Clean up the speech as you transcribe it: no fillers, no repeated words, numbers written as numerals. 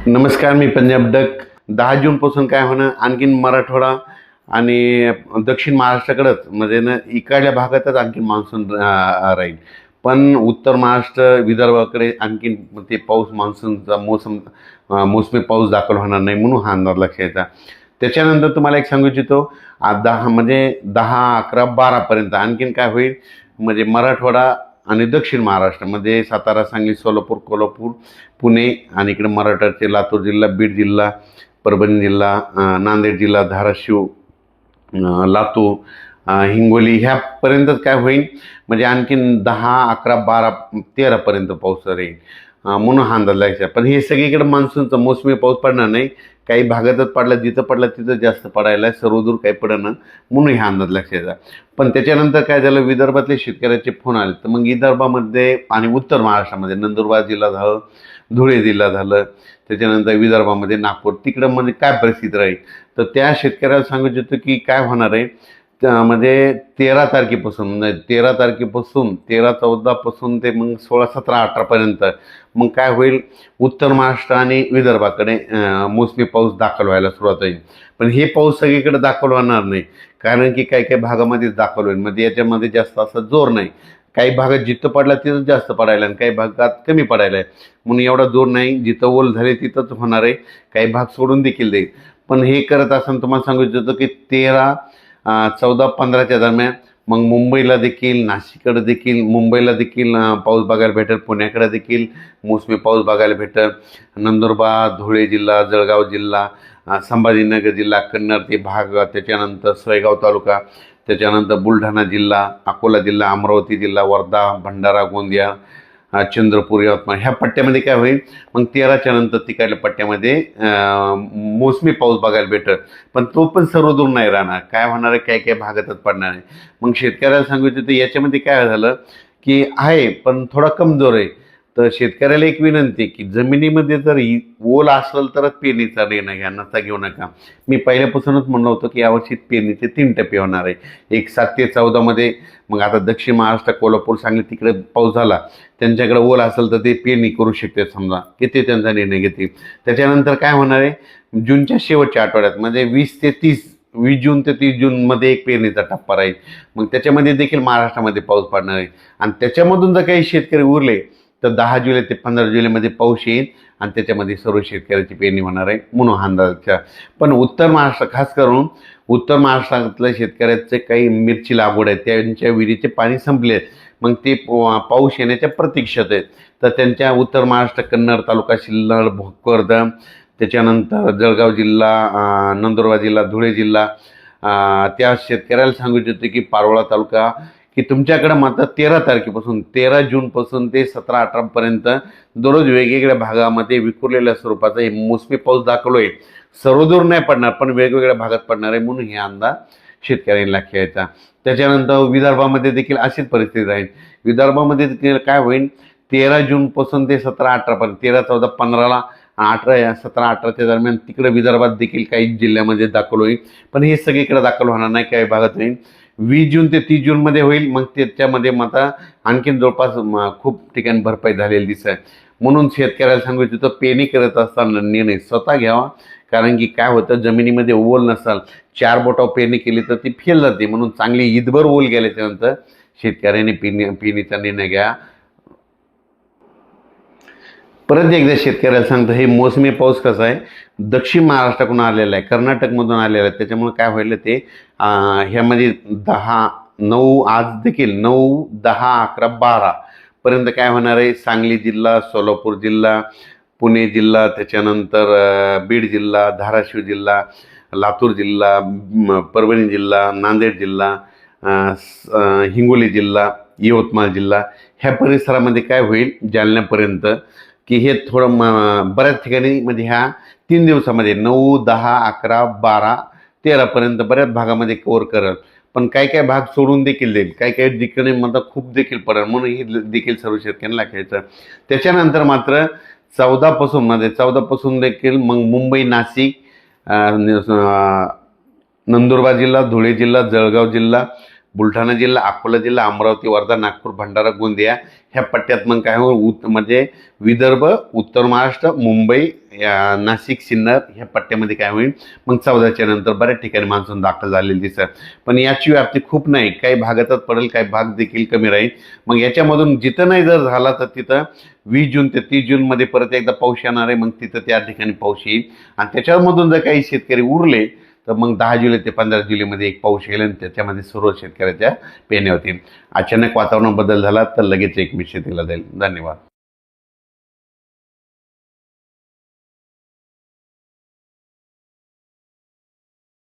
नमस्कार, मी पंजाब डक. 10 जूनपासून काय होणं, आणखीन मराठवाडा आणि दक्षिण महाराष्ट्राकडंच म्हणजे ना इकडल्या भागातच आणखीन मान्सून राहील. पण उत्तर महाराष्ट्र, विदर्भाकडे आणखीन ते पाऊस मान्सूनचा मोसमी पाऊस दाखल होणार नाही, म्हणून हा अंदाज लक्षात. त्याच्यानंतर तुम्हाला एक सांगू इच्छितो, 10 म्हणजे 10, 11, 12पर्यंत आणखीन काय होईल म्हणजे मराठवाडा आणि दक्षिण महाराष्ट्रामध्ये सातारा, सांगली, सोलापूर, कोल्हापूर, पुणे आणि इकडे मराठवाड्याचे लातूर जिल्हा, बीड जिल्हा, परभणी जिल्हा, नांदेड जिल्हा, धाराशिव, लातूर, हिंगोली ह्यापर्यंतच काय होईल म्हणजे आणखीन 10, 11, 12, 13पर्यंत पाऊस राहील, म्हणून हा अंदाज लागायचा. पण हे सगळीकडे मान्सूनचा मोसमी पाऊस पडणार नाही, काही भागातच पडला, जिथं पडला तिथं जास्त पडायला, सर्वदूर काही पडणं, म्हणून हा अंदाज लक्षात. पण त्याच्यानंतर काय झालं, विदर्भातले शेतकऱ्याचे फोन आले. तर मग विदर्भामध्ये आणि उत्तर महाराष्ट्रामध्ये नंदुरबार जिल्हा झालं, धुळे जिल्हा झालं, त्याच्यानंतर विदर्भामध्ये नागपूर, तिकडं म्हणजे काय परिस्थिती राहील. तर त्या शेतकऱ्याला सांगू इच्छितो की काय होणार आहे, म्हणजे 13 तारखेपासून, म्हणजे 13 तारखेपासून 13, 14पासून ते मग 16, 17, 18पर्यंत मग काय होईल, उत्तर महाराष्ट्र आणि विदर्भाकडे मोसमी पाऊस दाखल व्हायला सुरुवात होईल. पण हे पाऊस सगळीकडे दाखल होणार नाही, कारण की काही काही भागामध्येच दाखल होईल. म्हणजे याच्यामध्ये जास्त असा जोर नाही, काही भागात जिथं पडला तिथं जास्त पडायला आणि काही भागात कमी पडायला आहे, म्हणून एवढा जोर नाही. जिथं ओल झाले तिथंच होणार आहे, काही भाग सोडून देखील देईल. पण हे करत असताना तुम्हाला सांगू इच्छितो की 13, 14, 15च्या दरम्यान मग मुंबईला देखील, नाशिककडे देखील, मुंबईला देखील पाऊस बघायला भेटेल, पुण्याकडे देखील मोसमी पाऊस बघायला भेटेल. नंदुरबार, धुळे जिल्हा, जळगाव जिल्हा, संभाजीनगर जिल्हा, कन्नड ते भाग, त्याच्यानंतर सोयगाव तालुका, त्याच्यानंतर बुलढाणा जिल्हा, अकोला जिल्हा, अमरावती जिल्हा, वर्धा, भंडारा, गोंदिया, चंद्रपूर, यवतमाळ ह्या पट्ट्यामध्ये काय होईल, मग 13च्या नंतर तिकडल्या पट्ट्यामध्ये मोसमी पाऊस बघायला भेटत. पण तो पण सर्वदूर नाही राहणार, काय होणार आहे, काही काही भागातच पडणार आहे. मग शेतकऱ्याला सांगितलं तर याच्यामध्ये काय झालं की आहे पण थोडा कमजोर आहे. तर शेतकऱ्याला एक विनंती की जमिनीमध्ये जर ओल असेल तरच पेरणीचा निर्णय घ्या, नसता घेऊ नका. मी पहिल्यापासूनच म्हणलं होतं की यावर्षी पेरणीचे 3 टप्पे होणार आहे, एक 7 ते 14मध्ये. मग आता दक्षिण महाराष्ट्र, कोल्हापूर, सांगली तिकडे पाऊस झाला, त्यांच्याकडे ओल असेल तर ते पेरणी करू शकते, समजा की ते त्यांचा निर्णय घेतील. त्याच्यानंतर काय होणार आहे, जूनच्या शेवटच्या आठवड्यात म्हणजे 20 जून ते 30 जूनमध्ये एक पेरणीचा टप्पा राहील. मग त्याच्यामध्ये देखील महाराष्ट्रामध्ये पाऊस पडणार आहे. आणि त्याच्यामधून जर काही शेतकरी उरले तर 10 जुलै ते 15 जुलैमध्ये पाऊस येईल आणि त्याच्यामध्ये सर्व शेतकऱ्याची पेरणी होणार आहे, म्हणून हा अंदाजाच्या. पण उत्तर महाराष्ट्र, खास करून उत्तर महाराष्ट्रातल्या शेतकऱ्याचे काही मिरची लागवड आहे, त्यांच्या विहिरीचे पाणी संपले, मग ते पाऊस येण्याच्या प्रतीक्षेत आहेत. तर त्यांच्या उत्तर महाराष्ट्र, कन्नड तालुका, सिल्लोड, भोकरदन, त्याच्यानंतर जळगाव जिल्हा, नंदुरबार जिल्हा, धुळे जिल्हा, त्या शेतकऱ्याला सांगू इच्छितो की पारोळा तालुका, की तुमच्याकडं मात्र 13 तारखेपासून 13 जूनपासून ते 17, 18पर्यंत दररोज वेगवेगळ्या भागामध्ये विखुरलेल्या स्वरूपाचा हे मोसमी पाऊस दाखल होईल. सर्वदूर नाही पडणार, पण वेगवेगळ्या भागात पडणार आहे, म्हणून हे अंदाज शेतकऱ्यांनी लक्षात. त्याच्यानंतर विदर्भामध्ये देखील अशीच परिस्थिती राहील. विदर्भामध्ये देखील काय होईल, 13 जूनपासून ते 17, 18पर्यंत, 13, 14, 15ला, 18, 17, 18च्या दरम्यान तिकडे विदर्भात देखील काही जिल्ह्यामध्ये दाखल होईल. पण हे सगळीकडे दाखल होणार नाही, काही भागात होईल. 20 जून ते 30 जूनमध्ये होईल. मग त्याच्यामध्ये मात्र आणखीन जवळपास खूप ठिकाणी भरपाई झालेली दिसत. म्हणून शेतकऱ्याला सांगू इच्छितो, पेरणी करत असताना निर्णय स्वतः घ्यावा, कारण की काय होतं, जमिनीमध्ये ओल नसाल, 4 बोटावर पेरणी केली तर ती फेल जाते. म्हणून चांगली ईदभर ओल गेल्याच्यानंतर शेतकऱ्याने पेरणीचा निर्णय घ्या. परत एकदा शेतकऱ्याला सांगतो, हे मोसमी पाऊस कसा आहे, दक्षिण महाराष्ट्राकडून आलेला आहे, कर्नाटकमधून आलेला आहे. त्याच्यामुळे काय होईल, ते ह्यामध्ये 10, 9, आज देखील 9, 10, 11, 12पर्यंत काय होणार आहे, सांगली जिल्हा, सोलापूर जिल्हा, पुणे जिल्हा, त्याच्यानंतर बीड जिल्हा, धाराशिव जिल्हा, लातूर जिल्हा, परभणी जिल्हा, नांदेड जिल्हा, हिंगोली जिल्हा, यवतमाळ जिल्हा ह्या परिसरामध्ये काय होईल, जालन्यापर्यंत, की हे थोडं बऱ्याच ठिकाणी म्हणजे ह्या 3 दिवसामध्ये 9, 10, 11, 12, 13पर्यंत बऱ्याच भागामध्ये कव्हर करेल. पण काही काही भाग सोडून देखील देईल, काही काही ठिकाणी मात्र खूप देखील पडेल, म्हणून हे देखील सर्व शेतकऱ्यांना लक्षात. त्याच्यानंतर मात्र 14पासून देखील मग मुंबई, नाशिक, नंदुरबार जिल्हा, धुळे जिल्हा, जळगाव जिल्हा, बुलढाणा जिल्हा, अकोला जिल्हा, अमरावती, वर्धा, नागपूर, भंडारा, गोंदिया ह्या पट्ट्यात मग काय होईल म्हणजे विदर्भ, उत्तर महाराष्ट्र, मुंबई, नाशिक, सिन्नर ह्या पट्ट्यामध्ये काय होईल मग 14च्या नंतर बऱ्याच ठिकाणी मान्सून दाखल झालेली दिसत. पण याची व्याप्ती खूप नाही, काही भागातच पडेल, काही भाग देखील कमी राहील. मग याच्यामधून जिथं नाही जर झाला तर तिथं 20 जून ते 30 जूनमध्ये परत एकदा पाऊस येणार आहे. मग तिथं त्या ठिकाणी पाऊस येईल आणि त्याच्यामधून जर काही शेतकरी उरले तर मग 10 जुलै ते 15 जुलैमध्ये एक पाऊस येईल आणि त्याच्यामध्ये सर्व शेतकऱ्याच्या पेरण्या होतील. अचानक वातावरण बदल झाला तर लगेच एक शेतीला जाईल. धन्यवाद.